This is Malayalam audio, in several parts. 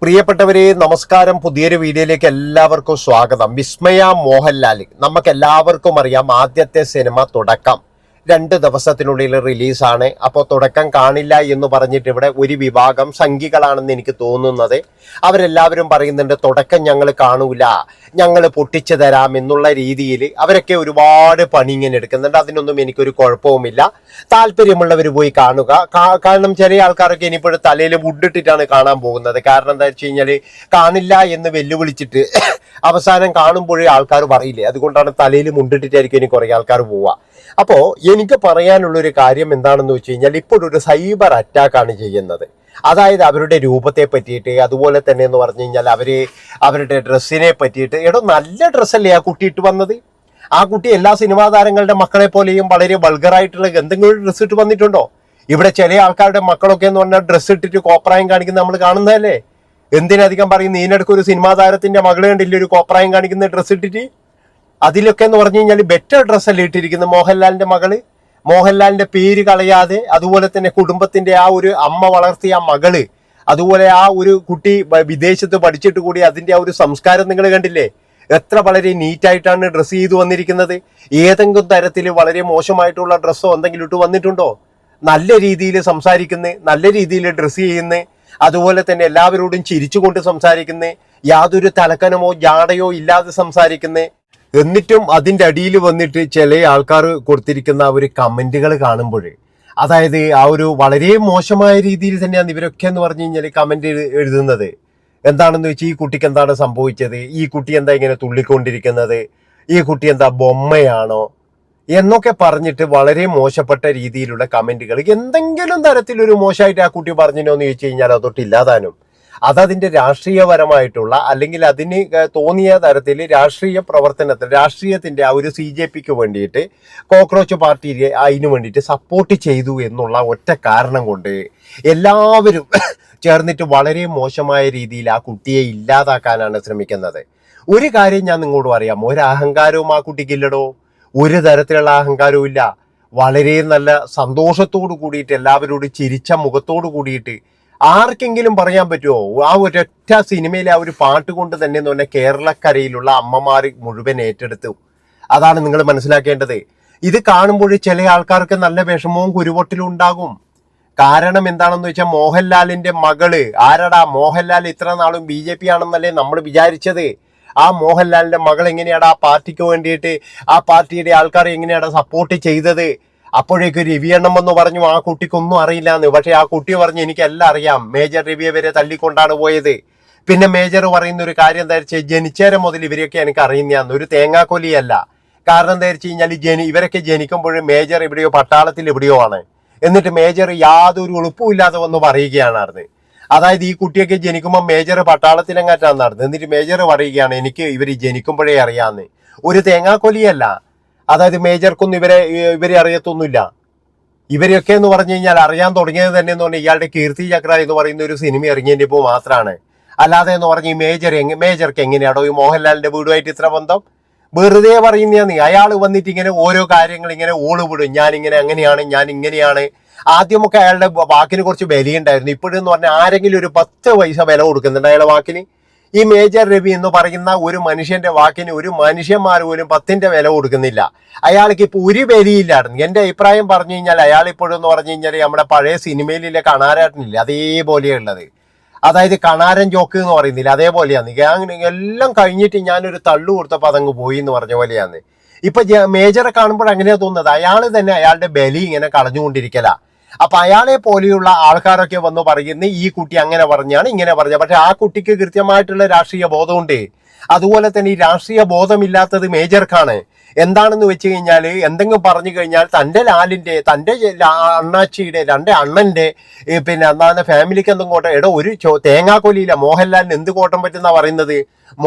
പ്രിയപ്പെട്ടവരെ നമസ്കാരം. പുതിയൊരു വീഡിയോയിലേക്ക് എല്ലാവർക്കും സ്വാഗതം. വിസ്മയ മോഹൻലാൽ നമുക്ക് എല്ലാവർക്കും അറിയാം. ആദ്യത്തെ സിനിമ തുടക്കം 2 ദിവസത്തിനുള്ളിൽ റിലീസാണ്. അപ്പോൾ തുടക്കം കാണില്ല എന്ന് പറഞ്ഞിട്ട് ഇവിടെ ഒരു വിഭാഗം സംഘികളാണെന്ന് എനിക്ക് തോന്നുന്നത്. അവരെല്ലാവരും പറയുന്നുണ്ട് തുടക്കം ഞങ്ങൾ കാണൂല, ഞങ്ങൾ പൊട്ടിച്ചു തരാം എന്നുള്ള രീതിയിൽ അവരൊക്കെ ഒരുപാട് പണി ഇങ്ങനെ എടുക്കുന്നുണ്ട്. അതിനൊന്നും എനിക്കൊരു കുഴപ്പവുമില്ല. താല്പര്യമുള്ളവർ പോയി കാണുക. കാരണം ചെറിയ ആൾക്കാരൊക്കെ ഇനിയിപ്പോഴും തലയിൽ മുണ്ടിട്ടിട്ടാണ് കാണാൻ പോകുന്നത്. കാരണം എന്താ വെച്ച് കഴിഞ്ഞാൽ കാണില്ല എന്ന് വെല്ലുവിളിച്ചിട്ട് അവസാനം കാണുമ്പോഴേ ആൾക്കാർ പറയില്ലേ, അതുകൊണ്ടാണ് തലയിൽ മുണ്ടിട്ടിട്ടായിരിക്കും ഇനി കുറേ ആൾക്കാർ പോവുക. അപ്പോൾ എനിക്ക് പറയാനുള്ളൊരു കാര്യം എന്താണെന്ന് വെച്ച് കഴിഞ്ഞാൽ ഇപ്പോഴൊരു സൈബർ അറ്റാക്കാണ് ചെയ്യുന്നത്. അതായത് അവരുടെ രൂപത്തെ പറ്റിയിട്ട്, അതുപോലെ തന്നെ എന്ന് പറഞ്ഞു കഴിഞ്ഞാൽ അവരുടെ ഡ്രസ്സിനെ പറ്റിയിട്ട്. നല്ല ഡ്രസ്സല്ലേ ആ കുട്ടി ഇട്ട് വന്നത്? ആ കുട്ടി എല്ലാ സിനിമാ താരങ്ങളുടെ മക്കളെ പോലെയും വളരെ വൾഗറായിട്ടുള്ള എന്തെങ്കിലും ഡ്രസ്സ് ഇട്ട് വന്നിട്ടുണ്ടോ? ഇവിടെ ചില ആൾക്കാരുടെ മക്കളൊക്കെ എന്ന് പറഞ്ഞാൽ ഡ്രസ്സ് ഇട്ടിട്ട് കോപ്രായം കാണിക്കുന്നത് നമ്മൾ കാണുന്നതല്ലേ. എന്തിനധികം പറയും, നീനടക്കം ഒരു സിനിമാ താരത്തിന്റെ മകള് കണ്ടില്ലേ ഒരു കോപ്രായം കാണിക്കുന്ന ഡ്രസ്സ് ഇട്ടിട്ട്? അതിലൊക്കെ എന്ന് പറഞ്ഞു കഴിഞ്ഞാൽ ബെറ്റർ ഡ്രസ്സല്ലേ ഇട്ടിരിക്കുന്നത് മോഹൻലാലിന്റെ മകള്. മോഹൻലാലിന്റെ പേര് കളയാതെ, അതുപോലെ തന്നെ കുടുംബത്തിന്റെ ആ ഒരു അമ്മ വളർത്തിയ ആ മകള്, അതുപോലെ ആ ഒരു കുട്ടി വിദേശത്ത് പഠിച്ചിട്ട് കൂടി അതിന്റെ ആ ഒരു സംസ്കാരം നിങ്ങൾ കണ്ടില്ലേ? എത്ര വളരെ നീറ്റായിട്ടാണ് ഡ്രസ്സ് ചെയ്ത് വന്നിരിക്കുന്നത്. ഏതെങ്കിലും തരത്തിൽ വളരെ മോശമായിട്ടുള്ള ഡ്രസ്സോ എന്തെങ്കിലും ഇട്ട് വന്നിട്ടുണ്ടോ? നല്ല രീതിയിൽ സംസാരിക്കുന്നേ, നല്ല രീതിയിൽ ഡ്രസ്സ് ചെയ്യുന്നേ, അതുപോലെ തന്നെ എല്ലാവരോടും ചിരിച്ചുകൊണ്ട് സംസാരിക്കുന്നേ, യാതൊരു തലക്കനമോ ജാടയോ ഇല്ലാതെ സംസാരിക്കുന്നേ. എന്നിട്ടും അതിൻ്റെ അടിയിൽ വന്നിട്ട് ചില ആൾക്കാർ കൊടുത്തിരിക്കുന്ന ആ ഒരു കമൻറ്റുകൾ കാണുമ്പോൾ, അതായത് ആ ഒരു വളരെ മോശമായ രീതിയിൽ തന്നെയാണ് ഇവരൊക്കെ എന്ന് പറഞ്ഞു കഴിഞ്ഞാൽ കമൻറ്റ് എഴുതുന്നത്. എന്താണെന്ന് വെച്ചാൽ ഈ കുട്ടിക്ക് എന്താണ് സംഭവിച്ചത്, ഈ കുട്ടി എന്താ ഇങ്ങനെ തുള്ളിക്കൊണ്ടിരിക്കുന്നത്, ഈ കുട്ടി എന്താ ബൊമ്മയാണോ എന്നൊക്കെ പറഞ്ഞിട്ട് വളരെ മോശപ്പെട്ട രീതിയിലുള്ള കമൻറ്റുകൾ. എന്തെങ്കിലും തരത്തിലൊരു മോശമായിട്ട് ആ കുട്ടി പറഞ്ഞിനോ എന്ന് ചോദിച്ചു കഴിഞ്ഞാൽ അതൊട്ട് ഇല്ലാതാനും. അതതിൻ്റെ രാഷ്ട്രീയപരമായിട്ടുള്ള അല്ലെങ്കിൽ അതിന് തോന്നിയ തരത്തിൽ രാഷ്ട്രീയ പ്രവർത്തനത്തിൽ, രാഷ്ട്രീയത്തിൻ്റെ ആ ഒരു CJPക്ക് വേണ്ടിയിട്ട് കോക്രോച്ച് പാർട്ടി അതിനു വേണ്ടിയിട്ട് സപ്പോർട്ട് ചെയ്തു എന്നുള്ള ഒറ്റ കാരണം കൊണ്ട് എല്ലാവരും ചേർന്നിട്ട് വളരെ മോശമായ രീതിയിൽ ആ കുട്ടിയെ ഇല്ലാതാക്കാനാണ് ശ്രമിക്കുന്നത്. ഒരു കാര്യം ഞാൻ നിങ്ങളോട് പറയാം, ഒരു അഹങ്കാരവും ആ കുട്ടിക്കില്ലടോ. ഒരു തരത്തിലുള്ള അഹങ്കാരവും ഇല്ല. വളരെ നല്ല സന്തോഷത്തോടു കൂടിയിട്ട്, എല്ലാവരോടും ചിരിച്ച മുഖത്തോടു കൂടിയിട്ട്. ആർക്കെങ്കിലും പറയാൻ പറ്റുമോ ആ ഒരൊറ്റ സിനിമയിലെ ആ ഒരു പാട്ട് കൊണ്ട് തന്നെ എന്ന് പറഞ്ഞാൽ കേരളക്കരയിലുള്ള അമ്മമാർ മുഴുവൻ ഏറ്റെടുത്തു? അതാണ് നിങ്ങൾ മനസ്സിലാക്കേണ്ടത്. ഇത് കാണുമ്പോൾ ചില ആൾക്കാർക്ക് നല്ല വിഷമവും കുരുവൊട്ടിലും ഉണ്ടാകും. കാരണം എന്താണെന്ന് വെച്ചാൽ മോഹൻലാലിന്റെ മകള് ആരടാ? മോഹൻലാൽ ഇത്ര നാളും BJP ആണെന്നല്ലേ നമ്മൾ വിചാരിച്ചത്. ആ മോഹൻലാലിന്റെ മകൾ എങ്ങനെയാണ് ആ പാർട്ടിക്ക് വേണ്ടിയിട്ട്, ആ പാർട്ടിയുടെ ആൾക്കാരെ എങ്ങനെയാണ് സപ്പോർട്ട് ചെയ്തത്? അപ്പോഴേക്ക് രവിയണ്ണം എന്ന് പറഞ്ഞു ആ കുട്ടിക്കൊന്നും അറിയില്ലാന്ന്. പക്ഷെ ആ കുട്ടി പറഞ്ഞു എനിക്കെല്ലാം അറിയാം, മേജർ രവിയെ വരെ തല്ലിക്കൊണ്ടാണ് പോയത്. പിന്നെ മേജർ പറയുന്ന ഒരു കാര്യം എന്താ വെച്ചാൽ ജനിച്ചേരം മുതൽ ഇവരെയൊക്കെ എനിക്ക് അറിയുന്നതാണ്, ഒരു തേങ്ങാക്കൊലിയല്ല. കാരണം എന്താ വെച്ച് കഴിഞ്ഞാൽ ഇവരൊക്കെ ജനിക്കുമ്പോഴും മേജർ എവിടെയോ പട്ടാളത്തിൽ എവിടെയോ ആണ്. എന്നിട്ട് മേജർ യാതൊരു എളുപ്പമില്ലാതെ വന്ന് പറയുകയാണ്. അതായത് ഈ കുട്ടിയൊക്കെ ജനിക്കുമ്പോൾ മേജർ പട്ടാളത്തിലെങ്ങാറ്റാണ് നടന്നത്. എന്നിട്ട് മേജർ പറയുകയാണ് എനിക്ക് ഇവർ ജനിക്കുമ്പോഴേ അറിയാമെന്ന്. ഒരു തേങ്ങാക്കൊലിയല്ല. അതായത് മേജർക്കൊന്നും ഇവരെ അറിയത്തൊന്നുമില്ല. ഇവരെയൊക്കെ എന്ന് പറഞ്ഞു കഴിഞ്ഞാൽ അറിയാൻ തുടങ്ങിയത് തന്നെ എന്ന് പറഞ്ഞാൽ ഇയാളുടെ കീർത്തി ചക്ര എന്ന് പറയുന്ന ഒരു സിനിമ ഇറങ്ങിയപ്പോൾ മാത്രമാണ്. അല്ലാതെ എന്ന് പറഞ്ഞ് മേജർക്ക് എങ്ങനെയാണോ ഈ മോഹൻലാലിന്റെ വീടുമായിട്ട് ഇത്ര ബന്ധം? വെറുതെ പറയുന്നതാണ്. അയാൾ വന്നിട്ട് ഇങ്ങനെ ഓരോ കാര്യങ്ങൾ ഇങ്ങനെ ഓളുവിടും. ഞാനിങ്ങനെ അങ്ങനെയാണ്, ഞാൻ ഇങ്ങനെയാണ്. ആദ്യമൊക്കെ അയാളുടെ വാക്കിന് കുറച്ച് വിലയുണ്ടായിരുന്നു. ഇപ്പോഴെന്ന് പറഞ്ഞാൽ ആരെങ്കിലും ഒരു 10 പൈസ വില കൊടുക്കുന്നുണ്ട് അയാളുടെ വാക്കിന്? ഈ മേജർ രവി എന്ന് പറയുന്ന ഒരു മനുഷ്യന്റെ വാക്കിന് ഒരു മനുഷ്യന്മാർ പോലും 10ന്റെ വില കൊടുക്കുന്നില്ല. അയാൾക്ക് ഇപ്പൊ ഒരു വിലയില്ലായിരുന്നു. എന്റെ അഭിപ്രായം പറഞ്ഞു കഴിഞ്ഞാൽ അയാൾ ഇപ്പോഴെന്ന് പറഞ്ഞു കഴിഞ്ഞാൽ നമ്മുടെ പഴയ സിനിമയിലെ കണാരേട്ടനില്ല അതേപോലെയുള്ളത്. അതായത് കണാരൻ ജോക്ക് എന്ന് പറയുന്നില്ല, അതേപോലെയാണ്. എല്ലാം കഴിഞ്ഞിട്ട് ഞാനൊരു തള്ളു കൊടുത്തപ്പോൾ അതങ്ങ് പോയി എന്ന് പറഞ്ഞ പോലെയാണ്. ഇപ്പൊ മേജറെ കാണുമ്പോൾ അങ്ങനെയാ തോന്നുന്നത്. അയാൾ തന്നെ അയാളുടെ ബലി ഇങ്ങനെ കളഞ്ഞുകൊണ്ടിരിക്കല. അപ്പൊ അയാളെ പോലെയുള്ള ആൾക്കാരൊക്കെ വന്ന് പറയുന്നത് ഈ കുട്ടി അങ്ങനെ പറഞ്ഞാണ്, ഇങ്ങനെ പറഞ്ഞ. പക്ഷെ ആ കുട്ടിക്ക് കൃത്യമായിട്ടുള്ള രാഷ്ട്രീയ ബോധമുണ്ട്. അതുപോലെ തന്നെ ഈ രാഷ്ട്രീയ ബോധമില്ലാത്തത് മേജർക്കാണ്. എന്താണെന്ന് വെച്ച് കഴിഞ്ഞാൽ എന്തെങ്കിലും പറഞ്ഞു കഴിഞ്ഞാൽ തൻ്റെ ലാലിന്റെ, തൻ്റെ അണ്ണാച്ചിയുടെ, 2 അണ്ണന്റെ പിന്നെ എന്താണ് ഫാമിലിക്ക് എന്തും കോട്ടം. ഒരു തേങ്ങാക്കൊലിയില്ല. മോഹൻലാലിന് എന്ത് കോട്ടം പറ്റുന്ന പറയുന്നത്?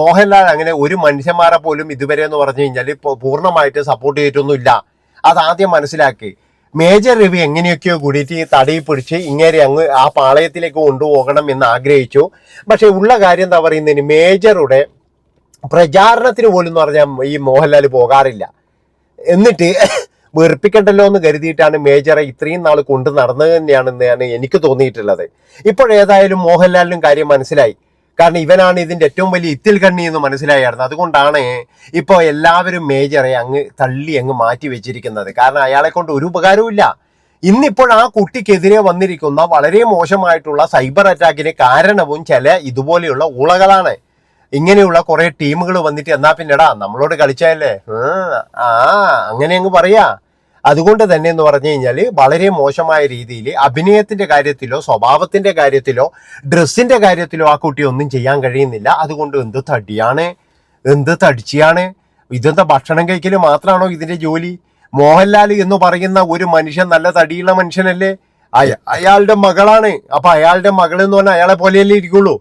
മോഹൻലാൽ അങ്ങനെ ഒരു മനുഷ്യന്മാരെ പോലും ഇതുവരെ എന്ന് പറഞ്ഞു കഴിഞ്ഞാൽ പൂർണ്ണമായിട്ട് സപ്പോർട്ട് ചെയ്തിട്ടൊന്നുമില്ല. അതാദ്യം മനസ്സിലാക്കി. മേജർ രവി എങ്ങനെയൊക്കെയോ കൂടിയിട്ട് തടയിൽ പിടിച്ച് ഇങ്ങനെ അങ്ങ് ആ പാളയത്തിലേക്ക് കൊണ്ടുപോകണം എന്ന് ആഗ്രഹിച്ചു. പക്ഷെ ഉള്ള കാര്യം എന്താ പറയുന്നതിന്, മേജറുടെ പ്രചാരണത്തിന് പോലും എന്ന് പറഞ്ഞാൽ ഈ മോഹൻലാൽ പോകാറില്ല. എന്നിട്ട് വെറുപ്പിക്കണ്ടല്ലോ എന്ന് കരുതിയിട്ടാണ് മേജറെ ഇത്രയും നാൾ കൊണ്ട് നടന്നത് തന്നെയാണെന്നാണ് എനിക്ക് തോന്നിയിട്ടുള്ളത്. ഇപ്പോഴേതായാലും മോഹൻലാലിനും കാര്യം മനസ്സിലായി. കാരണം ഇവനാണ് ഇതിന്റെ ഏറ്റവും വലിയ ഇത്തിൽ കണ്ണി എന്ന് മനസ്സിലായിരുന്നു. അതുകൊണ്ടാണ് ഇപ്പോൾ എല്ലാവരും മേജറെ അങ്ങ് തള്ളി അങ്ങ് മാറ്റി വെച്ചിരിക്കുന്നത്. കാരണം അയാളെ കൊണ്ട് ഒരു ഉപകാരവും ഇല്ല. ഇന്നിപ്പോൾ ആ കുട്ടിക്കെതിരെ വന്നിരിക്കുന്ന വളരെ മോശമായിട്ടുള്ള സൈബർ അറ്റാക്കിന് കാരണവും ചില ഇതുപോലെയുള്ള ഊളകളാണ്. ഇങ്ങനെയുള്ള കുറെ ടീമുകൾ വന്നിട്ട് എന്നാ പിന്നെടാ നമ്മളോട് കളിച്ചല്ലേ അങ്ങനെ അങ്ങ് പറയാ. അതുകൊണ്ട് തന്നെ എന്ന് പറഞ്ഞു കഴിഞ്ഞാൽ വളരെ മോശമായ രീതിയിൽ അഭിനയത്തിന്റെ കാര്യത്തിലോ സ്വഭാവത്തിന്റെ കാര്യത്തിലോ ഡ്രസ്സിന്റെ കാര്യത്തിലോ ആ കുട്ടി ഒന്നും ചെയ്യാൻ കഴിയുന്നില്ല. അതുകൊണ്ട് എന്ത് തടിയാണ്, എന്ത് തടിച്ചിയാണ്. ഇതെന്താ ഭക്ഷണം കഴിക്കൽ മാത്രമാണോ ഇതിന്റെ ജോലി? മോഹൻലാൽ എന്ന് പറയുന്ന ഒരു മനുഷ്യൻ നല്ല തടിയുള്ള മനുഷ്യനല്ലേ? അയാളുടെ മകളാണ്. അപ്പൊ അയാളുടെ മകൾ എന്ന് പറഞ്ഞാൽ അയാളെ പോലെയല്ലേ ഇരിക്കുള്ളൂ.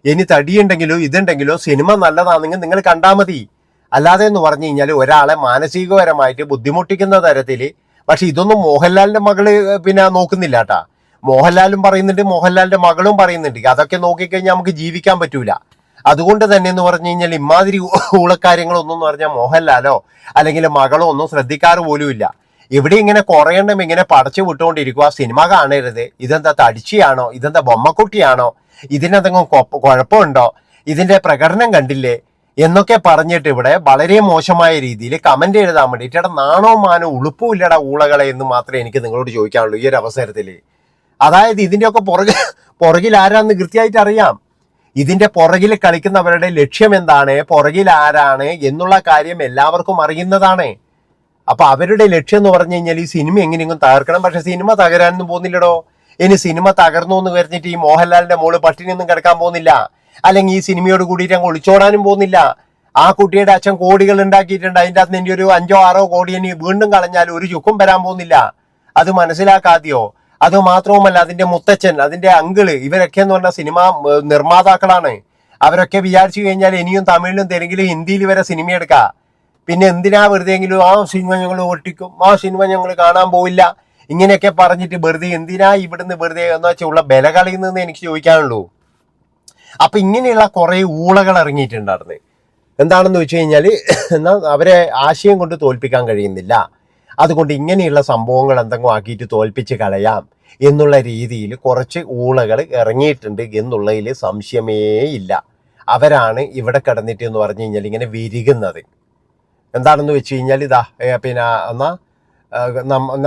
ഇനി തടിയുണ്ടെങ്കിലോ ഇതുണ്ടെങ്കിലോ സിനിമ നല്ലതാണെങ്കിൽ നിങ്ങൾ കണ്ടാൽ മതി. അല്ലാതെ എന്ന് പറഞ്ഞു കഴിഞ്ഞാൽ ഒരാളെ മാനസികപരമായിട്ട് ബുദ്ധിമുട്ടിക്കുന്ന തരത്തിൽ. പക്ഷെ ഇതൊന്നും മോഹൻലാലിന്റെ മകള് പിന്നെ നോക്കുന്നില്ല കേട്ടാ. മോഹൻലാലും പറയുന്നുണ്ട്, മോഹൻലാലിന്റെ മകളും പറയുന്നുണ്ട്. അതൊക്കെ നോക്കിക്കഴിഞ്ഞാൽ നമുക്ക് ജീവിക്കാൻ പറ്റൂല. അതുകൊണ്ട് തന്നെ എന്ന് പറഞ്ഞു കഴിഞ്ഞാൽ ഇമാതിരി ഊളക്കാര്യങ്ങളൊന്നും എന്ന് പറഞ്ഞാൽ മോഹൻലാലോ അല്ലെങ്കിൽ മകളോ ഒന്നും ശ്രദ്ധിക്കാറ് പോലും ഇല്ല. ഇവിടെ ഇങ്ങനെ കുറെ എണ്ണം ഇങ്ങനെ പടച്ചു വിട്ടുകൊണ്ടിരിക്കുക. സിനിമ കാണരുത്, ഇതെന്താ തടിച്ചിയാണോ, ഇതെന്താ ബൊമ്മക്കുട്ടിയാണോ, ഇതിനെന്തെങ്കിലും കുഴപ്പമുണ്ടോ, ഇതിന്റെ പ്രകടനം കണ്ടില്ലേ എന്നൊക്കെ പറഞ്ഞിട്ട് ഇവിടെ വളരെ മോശമായ രീതിയിൽ കമന്റ് എഴുതാൻ വേണ്ടിയിട്ട് ഇവിടെ നാണോ മാനോ ഉളുപ്പും ഇല്ലടാ ഊളകളെ എന്ന് മാത്രമേ എനിക്ക് നിങ്ങളോട് ചോദിക്കാനുള്ളൂ ഈ ഒരു അവസരത്തിൽ. അതായത് ഇതിന്റെയൊക്കെ പുറകിൽ ആരാന്ന് കൃത്യമായിട്ട് അറിയാം. ഇതിന്റെ പുറകിൽ കളിക്കുന്നവരുടെ ലക്ഷ്യം എന്താണ്, പുറകിൽ ആരാണ് എന്നുള്ള കാര്യം എല്ലാവർക്കും അറിയുന്നതാണ്. അപ്പൊ അവരുടെ ലക്ഷ്യം എന്ന് പറഞ്ഞു കഴിഞ്ഞാൽ ഈ സിനിമ എങ്ങനെയെങ്കിലും തകർക്കണം. പക്ഷെ സിനിമ തകരാനൊന്നും പോകുന്നില്ലടോ. ഇനി സിനിമ തകർന്നു എന്ന് പറഞ്ഞിട്ട് ഈ മോഹൻലാലിന്റെ മോള് പട്ടിണിയൊന്നും കിടക്കാൻ പോകുന്നില്ല. അല്ലെങ്കിൽ ഈ സിനിമയോട് കൂടിയിട്ട് അങ്ങ് ഒളിച്ചോടാനും പോകുന്നില്ല. ആ കുട്ടിയുടെ അച്ഛൻ കോടികൾ ഉണ്ടാക്കിയിട്ടുണ്ട്. അതിൻ്റെ അകത്ത് എൻ്റെ ഒരു 5-6 കോടി ഇനി വീണ്ടും കളഞ്ഞാൽ ഒരു ചുക്കും വരാൻ പോകുന്നില്ല. അത് മനസ്സിലാക്കാതെയോ. അത് മാത്രവുമല്ല അതിന്റെ മുത്തച്ഛൻ, അതിന്റെ അങ്കിള്, ഇവരൊക്കെ എന്ന് പറഞ്ഞാൽ സിനിമ നിർമ്മാതാക്കളാണ്. അവരൊക്കെ വിചാരിച്ചു കഴിഞ്ഞാൽ ഇനിയും തമിഴിലും തെലുങ്കിലും ഹിന്ദിയിൽ വരെ സിനിമ എടുക്കാം. പിന്നെ എന്തിനാ വെറുതെയെങ്കിലും ആ സിനിമ ഞങ്ങൾ ഒട്ടിക്കും, ആ സിനിമ ഞങ്ങൾ കാണാൻ പോയില്ല, ഇങ്ങനെയൊക്കെ പറഞ്ഞിട്ട് വെറുതെ എന്തിനാ ഇവിടുന്ന് വെറുതെ എന്ന് വെച്ചാൽ ഉള്ള ബല കളയുന്നതെന്ന് എനിക്ക് ചോദിക്കാനുള്ളൂ. അപ്പൊ ഇങ്ങനെയുള്ള കുറെ ഊളകൾ ഇറങ്ങിയിട്ടുണ്ടായിരുന്നു. എന്താണെന്ന് വെച്ച് കഴിഞ്ഞാൽ എന്നാൽ അവരെ ആശയം കൊണ്ട് തോൽപ്പിക്കാൻ കഴിയുന്നില്ല. അതുകൊണ്ട് ഇങ്ങനെയുള്ള സംഭവങ്ങൾ എന്തെങ്കിലും ആക്കിയിട്ട് തോൽപ്പിച്ച് കളയാം എന്നുള്ള രീതിയിൽ കുറച്ച് ഊളകൾ ഇറങ്ങിയിട്ടുണ്ട് എന്നുള്ളതിൽ സംശയമേ ഇല്ല. അവരാണ് ഇവിടെ കിടന്നിട്ട് എന്ന് പറഞ്ഞു കഴിഞ്ഞാൽ ഇങ്ങനെ വിരികുന്നത്. എന്താണെന്ന് വെച്ച് കഴിഞ്ഞാൽ ഇതാ പിന്നെ എന്നാ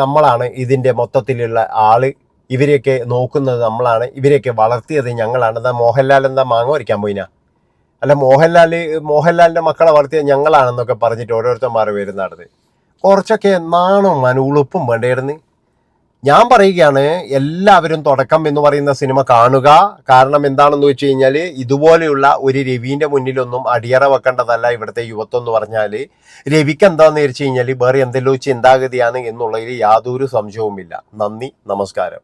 നമ്മളാണ് ഇതിൻ്റെ മൊത്തത്തിലുള്ള ആള്. ഇവരെയൊക്കെ നോക്കുന്നത് നമ്മളാണ്, ഇവരെയൊക്കെ വളർത്തിയത് ഞങ്ങളാണ്. എന്താ മോഹൻലാൽ എന്താ മാങ്ങ വരയ്ക്കാൻ പോയിനാ? അല്ല മോഹൻലാലിന്റെ മക്കളെ വളർത്തിയത് ഞങ്ങളാണെന്നൊക്കെ പറഞ്ഞിട്ട് ഓരോരുത്തന്മാർ വരുന്നത്. കുറച്ചൊക്കെ നാണും ഉളുപ്പും വേണ്ടായിരുന്നു. ഞാൻ പറയുകയാണ്, എല്ലാവരും തുടക്കം എന്ന് പറയുന്ന സിനിമ കാണുക. കാരണം എന്താണെന്ന് വെച്ച് കഴിഞ്ഞാൽ ഇതുപോലെയുള്ള ഒരു രവിന്റെ മുന്നിലൊന്നും അടിയറ വെക്കേണ്ടതല്ല ഇവിടുത്തെ യുവത്വം എന്ന് പറഞ്ഞാൽ. രവിക്ക് എന്താന്ന് വെച്ച് കഴിഞ്ഞാൽ വേറെ എന്തെല്ലോ ചിന്താഗതിയാണ് എന്നുള്ളതിൽ യാതൊരു സംശയവുമില്ല. നന്ദി, നമസ്കാരം.